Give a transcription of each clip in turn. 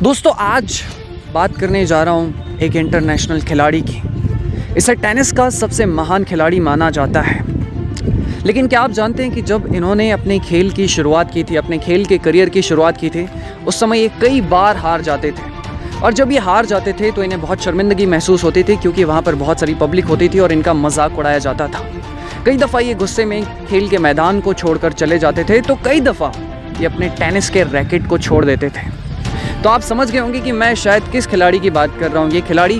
दोस्तों आज बात करने जा रहा हूँ एक इंटरनेशनल खिलाड़ी की। इसे टेनिस का सबसे महान खिलाड़ी माना जाता है। लेकिन क्या आप जानते हैं कि जब इन्होंने अपने खेल की शुरुआत की थी, अपने खेल के करियर की शुरुआत की थी, उस समय ये कई बार हार जाते थे। और जब ये हार जाते थे तो इन्हें बहुत शर्मिंदगी महसूस होती थी, क्योंकि वहाँ पर बहुत सारी पब्लिक होती थी और इनका मजाक उड़ाया जाता था। कई दफ़ा ये गुस्से में खेल के मैदान को छोड़कर चले जाते थे, तो कई दफ़ा ये अपने टेनिस के रैकेट को छोड़ देते थे। तो आप समझ गए होंगे कि मैं शायद किस खिलाड़ी की बात कर रहा हूँ। ये खिलाड़ी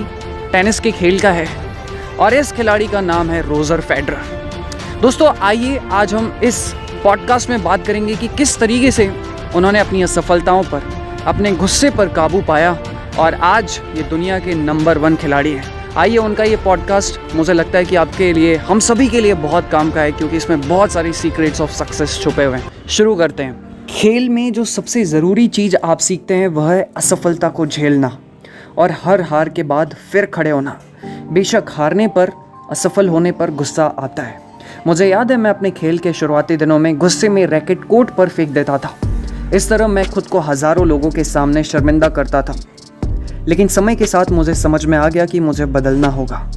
टेनिस के खेल का है और इस खिलाड़ी का नाम है रोजर फेडरर। दोस्तों आइए आज हम इस पॉडकास्ट में बात करेंगे कि किस तरीके से उन्होंने अपनी असफलताओं पर, अपने गुस्से पर काबू पाया और आज ये दुनिया के नंबर 1 खिलाड़ी हैं। आइए उनका ये पॉडकास्ट मुझे लगता है कि आपके लिए, हम सभी के लिए बहुत काम का है, क्योंकि इसमें बहुत सारी सीक्रेट्स ऑफ सक्सेस छुपे हुए हैं। शुरू करते हैं। खेल में जो सबसे ज़रूरी चीज़ आप सीखते हैं वह है असफलता को झेलना और हर हार के बाद फिर खड़े होना। बेशक हारने पर, असफल होने पर गुस्सा आता है। मुझे याद है मैं अपने खेल के शुरुआती दिनों में गुस्से में रैकेट कोर्ट पर फेंक देता था। इस तरह मैं खुद को हज़ारों लोगों के सामने शर्मिंदा करता था। लेकिन समय के साथ मुझे समझ में आ गया कि मुझे बदलना होगा।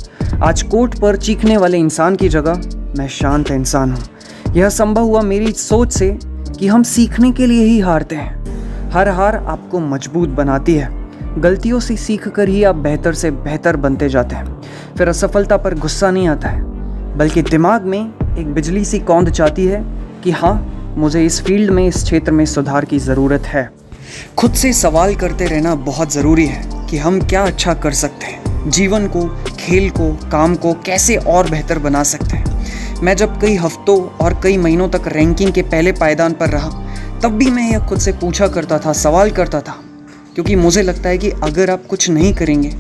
आज कोर्ट पर चीखने वाले इंसान की जगह मैं शांत इंसान हूँ। यह संभव हुआ मेरी सोच से कि हम सीखने के लिए ही हारते हैं। हर हार आपको मजबूत बनाती है। गलतियों से सीख कर ही आप बेहतर से बेहतर बनते जाते हैं। फिर असफलता पर गुस्सा नहीं आता है, बल्कि दिमाग में एक बिजली सी कौंध जाती है कि हाँ, मुझे इस फील्ड में, इस क्षेत्र में सुधार की ज़रूरत है। खुद से सवाल करते रहना बहुत ज़रूरी है कि हम क्या अच्छा कर सकते हैं, जीवन को, खेल को, काम को कैसे और बेहतर बना सकते हैं। मैं जब कई हफ्तों और कई महीनों तक रैंकिंग के पहले पायदान पर रहा, तब भी मैं यह खुद से पूछा करता था, सवाल करता था, क्योंकि मुझे लगता है कि अगर आप कुछ नहीं करेंगे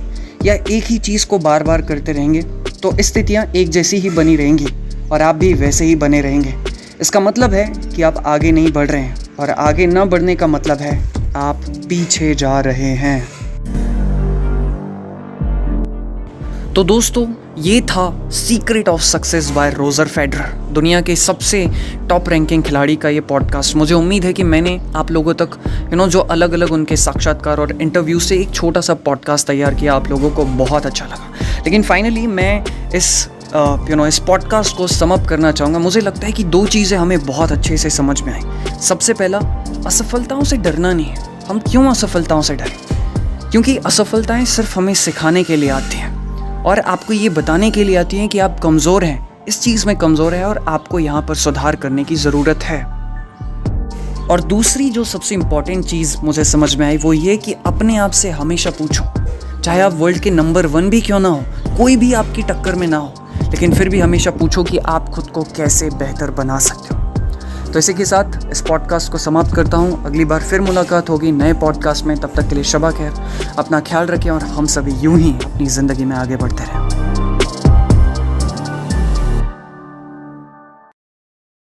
या एक ही चीज़ को बार बार करते रहेंगे तो स्थितियाँ एक जैसी ही बनी रहेंगी और आप भी वैसे ही बने रहेंगे। इसका मतलब है कि आप आगे नहीं बढ़ रहे हैं, और आगे न बढ़ने का मतलब है आप पीछे जा रहे हैं। तो दोस्तों ये था secret of success by Roger Federer, दुनिया के सबसे टॉप रैंकिंग खिलाड़ी का ये पॉडकास्ट। मुझे उम्मीद है कि मैंने आप लोगों तक जो अलग अलग उनके साक्षात्कार और इंटरव्यू से एक छोटा सा पॉडकास्ट तैयार किया, आप लोगों को बहुत अच्छा लगा। लेकिन फाइनली मैं इस पॉडकास्ट को सम अप करना चाहूँगा। मुझे लगता है कि 2 चीज़ें हमें बहुत अच्छे से समझ में आई। सबसे पहला, असफलताओं से डरना नहीं है। हम क्यों असफलताओं से डरें? क्योंकि असफलताएं सिर्फ हमें सिखाने के लिए आती हैं और आपको ये बताने के लिए आती हैं कि आप कमज़ोर हैं, इस चीज़ में कमज़ोर है और आपको यहाँ पर सुधार करने की ज़रूरत है। और दूसरी जो सबसे इम्पॉर्टेंट चीज़ मुझे समझ में आई वो ये कि अपने आप से हमेशा पूछो, चाहे आप वर्ल्ड के नंबर 1 भी क्यों ना हो, कोई भी आपकी टक्कर में ना हो, लेकिन फिर भी हमेशा पूछो कि आप खुद को कैसे बेहतर बना सकते हो। तो इसी के साथ इस पॉडकास्ट को समाप्त करता हूँ। अगली बार फिर मुलाकात होगी नए पॉडकास्ट में। तब तक के लिए शबा खैर, अपना ख्याल रखें और हम सभी यूं ही अपनी ज़िंदगी में आगे बढ़ते रहें।